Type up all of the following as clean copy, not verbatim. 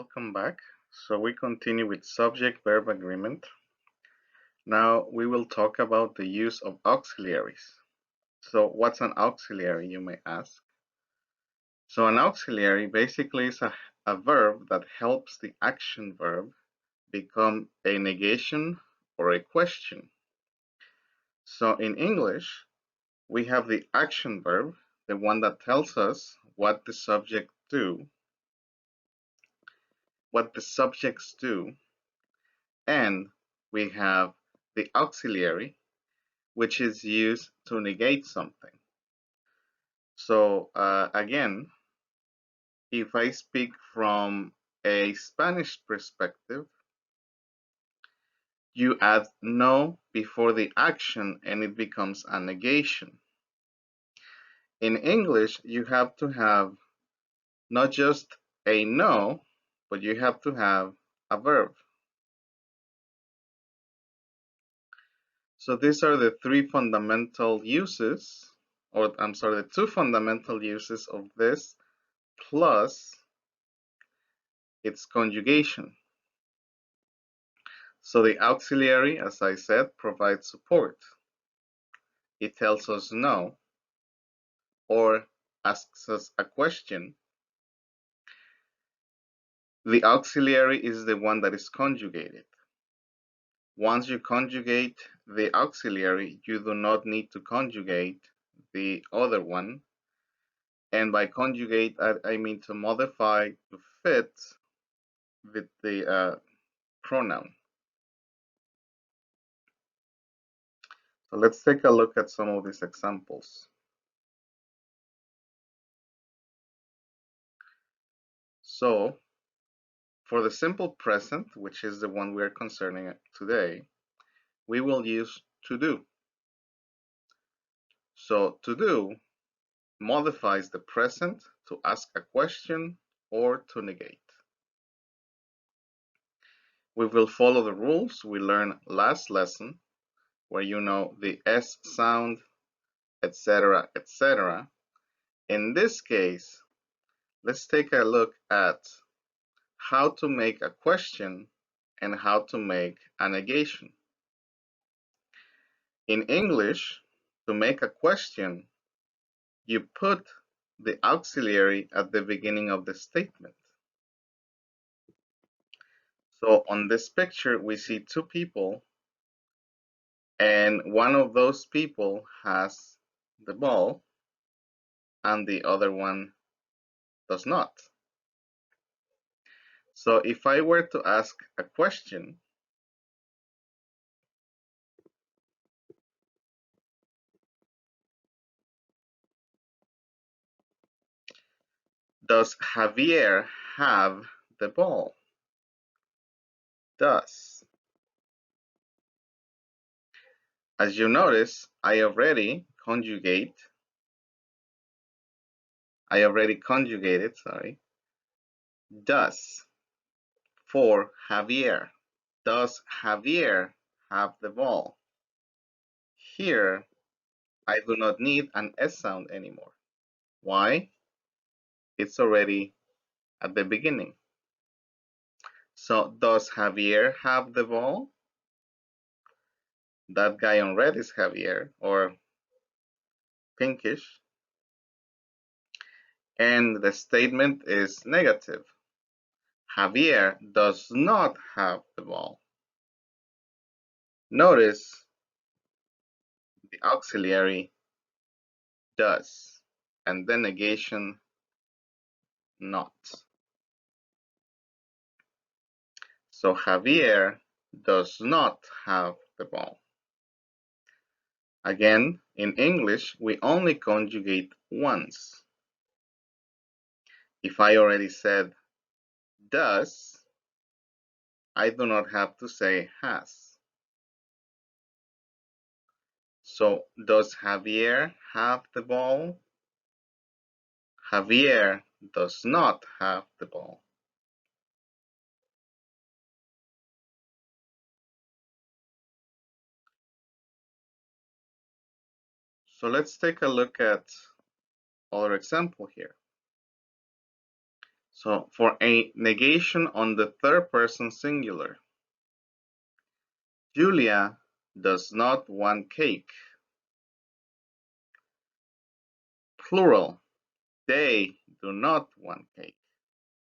Welcome back. So we continue with subject-verb agreement. Now we will talk about the use of auxiliaries. So what's an auxiliary, you may ask? So an auxiliary basically is a verb that helps the action verb become a negation or a question. So in English, we have the action verb, the one that tells us what the subjects do, and we have the auxiliary, which is used to negate something. So again, if I speak from a Spanish perspective, you add no before the action and it becomes a negation. In English, you have to have not just a no, but you have to have a verb. So these are the three fundamental uses, or I'm sorry, the two fundamental uses of this, plus its conjugation. So the auxiliary, as I said, provides support. It tells us no or asks us a question. The auxiliary is the one that is conjugated. Once you conjugate the auxiliary, you do not need to conjugate the other one. And by conjugate, I mean to modify to fit with the pronoun. So let's take a look at some of these examples. So for the simple present, which is the one we are concerning today, we will use to do. So to do modifies the present to ask a question or to negate. We will follow the rules we learned last lesson, where you know the S sound, etc., etc. In this case, let's take a look at how to make a question and how to make a negation. In English, to make a question, you put the auxiliary at the beginning of the statement. So on this picture, we see two people, and one of those people has the ball and the other one does not. So if I were to ask a question, does Javier have the ball? Does. As you notice, I already conjugated, does for Javier. Does Javier have the ball? Here, I do not need an S sound anymore. Why? It's already at the beginning. So does Javier have the ball? That guy on red is Javier, or pinkish. And the statement is negative. Javier does not have the ball. Notice the auxiliary does, and the negation not. So Javier does not have the ball. Again, in English, we only conjugate once. If I already said does, I do not have to say has. So does Javier have the ball? Javier does not have the ball. So let's take a look at other example here. So for a negation on the third person singular, Julia does not want cake. Plural, they do not want cake.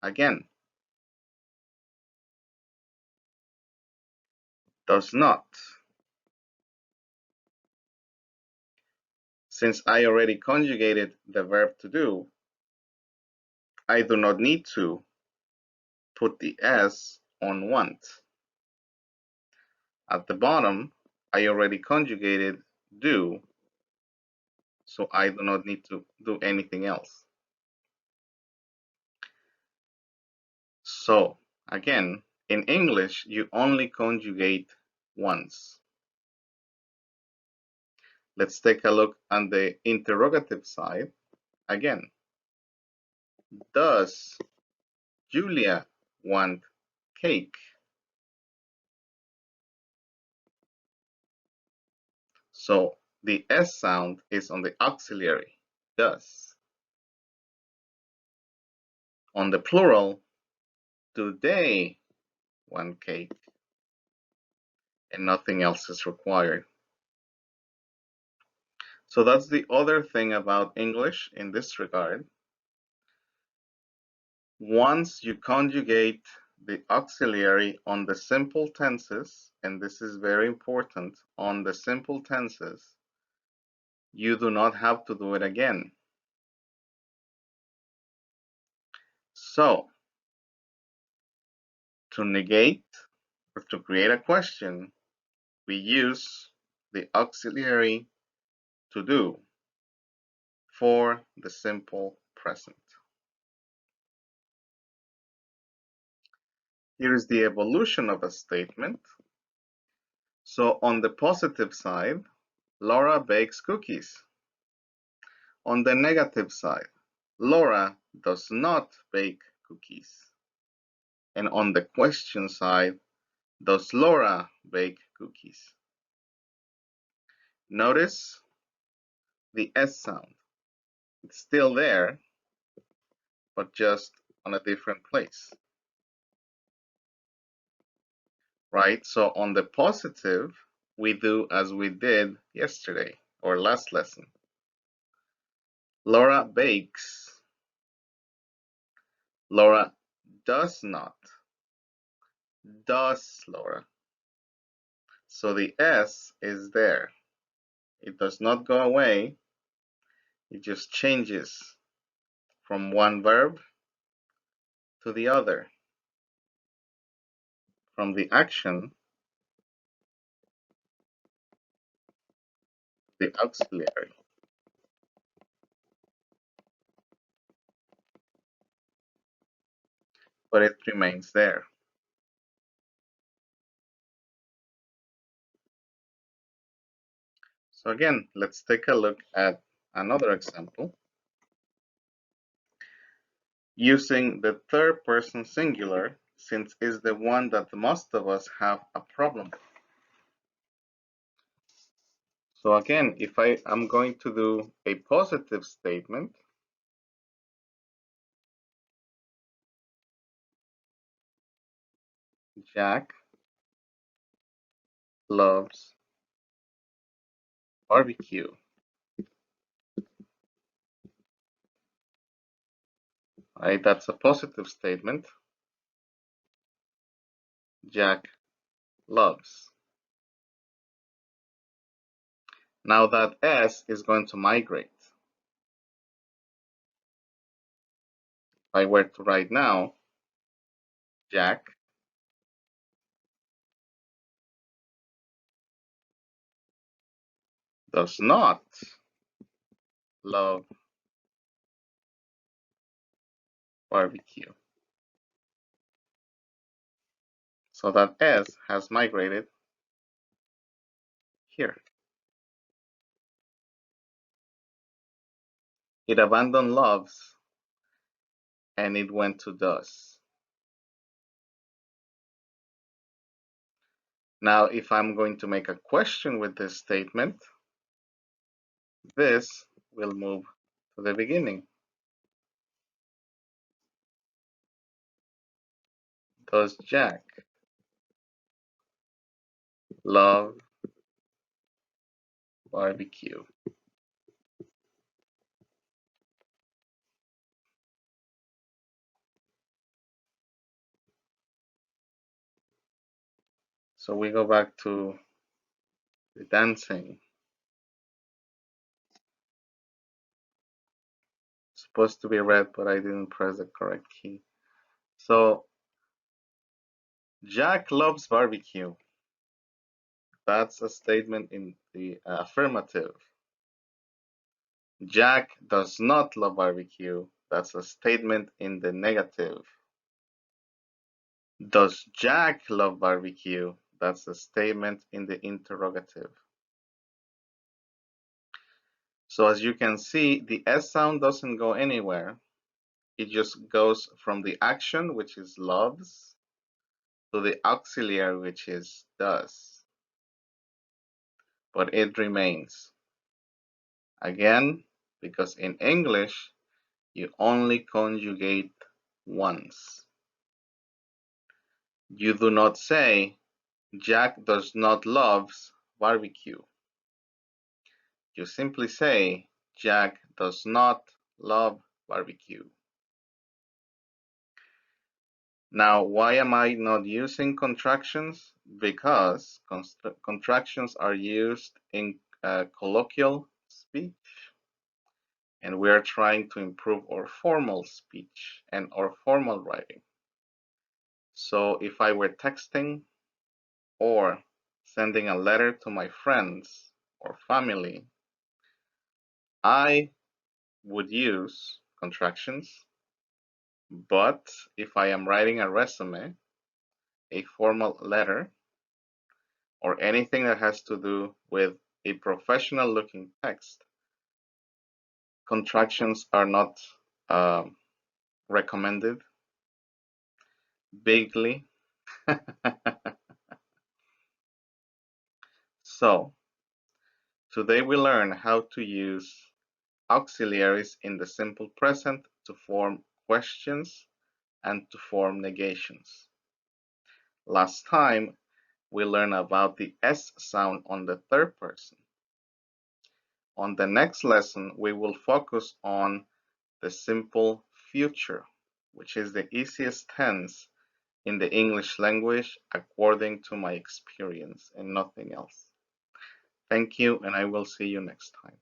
Again, does not. Since I already conjugated the verb to do, I do not need to put the S on want. At the bottom, I already conjugated do, so I do not need to do anything else. So, again, in English, you only conjugate once. Let's take a look on the interrogative side. Again, does Julia want cake? So the S sound is on the auxiliary, does. On the plural, do they want cake? And nothing else is required. So that's the other thing about English in this regard. Once you conjugate the auxiliary on the simple tenses, and this is very important, on the simple tenses, you do not have to do it again. So, to negate or to create a question, we use the auxiliary to do for the simple present. Here is the evolution of a statement. So on the positive side, Laura bakes cookies. On the negative side, Laura does not bake cookies. And on the question side, does Laura bake cookies? Notice the S sound. It's still there, but just on a different place. Right? So on the positive, we do as we did yesterday or last lesson. Laura bakes. Laura does not. Does Laura. So the S is there. It does not go away. It just changes from one verb to the other. From the action, the auxiliary. But it remains there. So again, let's take a look at another example. Using the third person singular, since it's the one that most of us have a problem with. So again, if I am going to do a positive statement, Jack loves barbecue. Right, that's a positive statement. Jack loves. Now that S is going to migrate. If I were to write now, Jack does not love barbecue. So that S has migrated here. It abandoned loves and it went to does. Now, if I'm going to make a question with this statement, this will move to the beginning. Does Jack love barbecue? So we go back to the dancing. Supposed to be red, but I didn't press the correct key. So Jack loves barbecue. That's a statement in the affirmative. Jack does not love barbecue. That's a statement in the negative. Does Jack love barbecue? That's a statement in the interrogative. So as you can see, the S sound doesn't go anywhere. It just goes from the action, which is loves, to the auxiliary, which is does. But it remains. Again, because in English, you only conjugate once. You do not say, Jack does not loves barbecue. You simply say, Jack does not love barbecue. Now, why am I not using contractions? Because contractions are used in colloquial speech, and we are trying to improve our formal speech and our formal writing. So if I were texting or sending a letter to my friends or family, I would use contractions. But if I am writing a resume, a formal letter, or anything that has to do with a professional looking text, contractions are not recommended bigly. So today we learn how to use auxiliaries in the simple present to form questions and to form negations. Last time we learned about the S sound on the third person. On the next lesson, we will focus on the simple future, which is the easiest tense in the English language according to my experience and nothing else. Thank you, and I will see you next time.